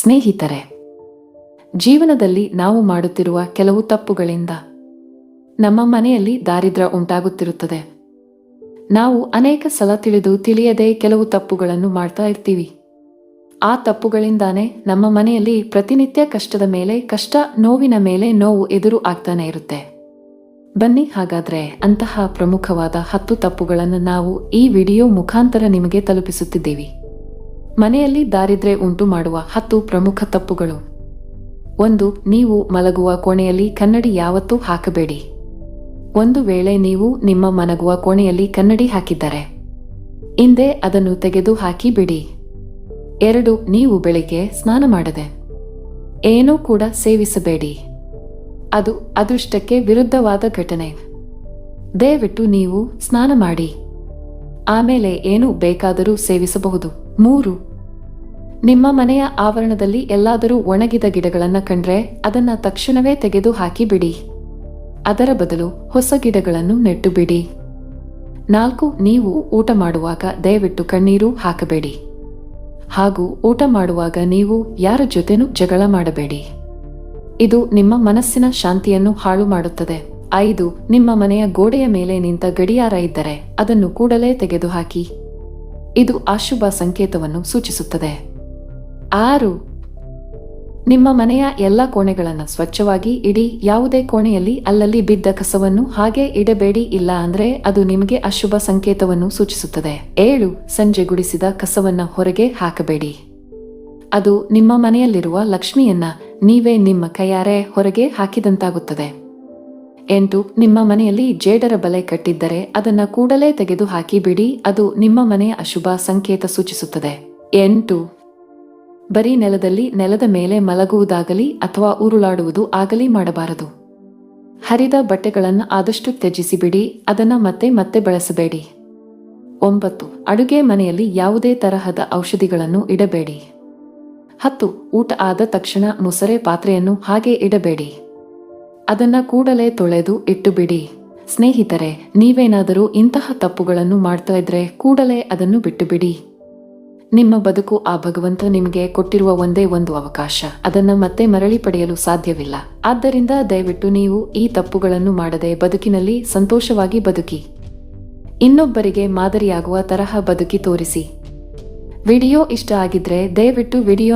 ಸ್ನೇಹಿತರೆ, ಜೀವನದಲ್ಲಿ ನಾವು ಮಾಡುತ್ತಿರುವ ಕೆಲವು ತಪ್ಪುಗಳಿಂದ ನಮ್ಮ ಮನೆಯಲ್ಲಿ ದಾರಿದ್ರ್ಯ ಉಂಟಾಗುತ್ತಿರುತ್ತದೆ. ನಾವು ಅನೇಕ ಸಲ ತಿಳಿಯದೆ ಕೆಲವು ತಪ್ಪುಗಳನ್ನು ಮಾಡ್ತಾ ಇರ್ತೀವಿ. ಆ ತಪ್ಪುಗಳಿಂದಾನೇ ನಮ್ಮ ಮನೆಯಲ್ಲಿ ಪ್ರತಿನಿತ್ಯ ಕಷ್ಟದ ಮೇಲೆ ಕಷ್ಟ, ನೋವಿನ ಮೇಲೆ ನೋವು ಎದುರು ಆಗ್ತಾನೆ ಇರುತ್ತೆ. ಬನ್ನಿ ಹಾಗಾದ್ರೆ ಅಂತಹ ಪ್ರಮುಖವಾದ 10 ತಪ್ಪುಗಳನ್ನು ನಾವು ಈ ವಿಡಿಯೋ ಮುಖಾಂತರ ನಿಮಗೆ ತಲುಪಿಸುತ್ತಿದ್ದೇವೆ. ಮನೆಯಲ್ಲಿ ದಾರಿದ್ರ್ಯ ಉಂಟು ಮಾಡುವ 10 ಪ್ರಮುಖ ತಪ್ಪುಗಳು. 1. ನೀವು ಮಲಗುವ ಕೋಣೆಯಲ್ಲಿ ಕನ್ನಡಿ ಯಾವತ್ತೂ ಹಾಕಬೇಡಿ. ಒಂದು ವೇಳೆ ನೀವು ನಿಮ್ಮ ಮಲಗುವ ಕೋಣೆಯಲ್ಲಿ ಕನ್ನಡಿ ಹಾಕಿದ್ದರೆ ಹಿಂದೆ ಅದನ್ನು ತೆಗೆದು ಹಾಕಿ ಬಿಡಿ. 2. ನೀವು ಬೆಳಿಗ್ಗೆ ಸ್ನಾನ ಮಾಡದೆ ಏನೂ ಕೂಡ ಸೇವಿಸಬೇಡಿ. ಅದು ಅದೃಷ್ಟಕ್ಕೆ ವಿರುದ್ಧವಾದ ಘಟನೆ. ದಯವಿಟ್ಟು ನೀವು ಸ್ನಾನ ಮಾಡಿ, ಆಮೇಲೆ ಏನು ಬೇಕಾದರೂ ಸೇವಿಸಬಹುದು. 3. ನಿಮ್ಮ ಮನೆಯ ಆವರಣದಲ್ಲಿ ಎಲ್ಲಾದರೂ ಒಣಗಿದ ಗಿಡಗಳನ್ನು ಕಂಡ್ರೆ ಅದನ್ನ ತಕ್ಷಣವೇ ತೆಗೆದು ಹಾಕಿ ಬಿಡಿ. ಅದರ ಬದಲು ಹೊಸ ಗಿಡಗಳನ್ನು ನೆಟ್ಟು ಬಿಡಿ. 4. ನೀವು ಊಟ ಮಾಡುವಾಗ ದಯವಿಟ್ಟು ಕಣ್ಣೀರು ಹಾಕಬೇಡಿ. ಹಾಗೂ ಊಟ ಮಾಡುವಾಗ ನೀವು ಯಾರ ಜೊತೆನೂ ಜಗಳ ಮಾಡಬೇಡಿ. ಇದು ನಿಮ್ಮ ಮನಸ್ಸಿನ ಶಾಂತಿಯನ್ನು ಹಾಳು ಮಾಡುತ್ತದೆ. 5. ನಿಮ್ಮ ಮನೆಯ ಗೋಡೆಯ ಮೇಲೆ ನಿಂತ ಗಡಿಯಾರ ಇದ್ದರೆ ಅದನ್ನು ಕೂಡಲೇ ತೆಗೆದುಹಾಕಿ. ಇದು ಅಶುಭ ಸಂಕೇತವನ್ನು ಸೂಚಿಸುತ್ತದೆ. 6. ನಿಮ್ಮ ಮನೆಯ ಎಲ್ಲ ಕೋಣೆಗಳನ್ನು ಸ್ವಚ್ಛವಾಗಿ ಇಡಿ. ಯಾವುದೇ ಕೋಣೆಯಲ್ಲಿ ಅಲ್ಲಲ್ಲಿ ಬಿದ್ದ ಕಸವನ್ನು ಹಾಗೆ ಇಡಬೇಡಿ, ಇಲ್ಲ ಅಂದ್ರೆ ಅದು ನಿಮಗೆ ಅಶುಭ ಸಂಕೇತವನ್ನು ಸೂಚಿಸುತ್ತದೆ. 7. ಸಂಜೆ ಗುಡಿಸಿದ ಕಸವನ್ನ ಹೊರಗೆ ಹಾಕಬೇಡಿ. ಅದು ನಿಮ್ಮ ಮನೆಯಲ್ಲಿರುವ ಲಕ್ಷ್ಮಿಯನ್ನ ನೀವೇ ನಿಮ್ಮ ಕೈಯಾರೆ ಹೊರಗೆ ಹಾಕಿದಂತಾಗುತ್ತದೆ. 8. ನಿಮ್ಮ ಮನೆಯಲ್ಲಿ ಜೇಡರ ಬಲೆ ಕಟ್ಟಿದ್ದರೆ ಅದನ್ನ ಕೂಡಲೇ ತೆಗೆದು ಹಾಕಿ ಬಿಡಿ. ಅದು ನಿಮ್ಮ ಮನೆಯ ಅಶುಭ ಸಂಕೇತ ಸೂಚಿಸುತ್ತದೆ. 8. ಬರೀ ನೆಲದ ಮೇಲೆ ಮಲಗುವುದಾಗಲಿ ಅಥವಾ ಉರುಳಾಡುವುದು ಆಗಲಿ ಮಾಡಬಾರದು. ಹರಿದ ಬಟ್ಟೆಗಳನ್ನು ಆದಷ್ಟು ತ್ಯಜಿಸಿ ಬಿಡಿ, ಅದನ್ನ ಮತ್ತೆ ಬಳಸಬೇಡಿ. 9. ಅಡುಗೆ ಮನೆಯಲ್ಲಿ ಯಾವುದೇ ತರಹದ ಔಷಧಿಗಳನ್ನು ಇಡಬೇಡಿ. 10. ಊಟ ಆದ ತಕ್ಷಣ ಮುಸರೆ ಪಾತ್ರೆಯನ್ನು ಹಾಗೆ ಇಡಬೇಡಿ. ಅದನ್ನ ಕೂಡಲೇ ತೊಳೆದು ಇಟ್ಟು ಬಿಡಿ. ಸ್ನೇಹಿತರೆ, ನೀವೇನಾದರೂ ಇಂತಹ ತಪ್ಪುಗಳನ್ನು ಮಾಡ್ತಾ ಇದ್ರೆ ಕೂಡಲೇ ಅದನ್ನು ಬಿಟ್ಟು ಬಿಡಿ. ನಿಮ್ಮ ಬದುಕು ಆ ಭಗವಂತ ನಿಮಗೆ ಕೊಟ್ಟಿರುವ ಒಂದೇ ಒಂದು ಅವಕಾಶ. ಅದನ್ನ ಮತ್ತೆ ಮರಳಿ ಪಡೆಯಲು ಸಾಧ್ಯವಿಲ್ಲ. ಆದ್ದರಿಂದ ದಯವಿಟ್ಟು ನೀವು ಈ ತಪ್ಪುಗಳನ್ನು ಮಾಡದೆ ಬದುಕಿನಲ್ಲಿ ಸಂತೋಷವಾಗಿ ಬದುಕಿ, ಇನ್ನೊಬ್ಬರಿಗೆ ಮಾದರಿಯಾಗುವ ತರಹ ಬದುಕಿ ತೋರಿಸಿ. ವಿಡಿಯೋ ಇಷ್ಟ ಆಗಿದ್ರೆ ದಯವಿಟ್ಟು ವಿಡಿಯೋ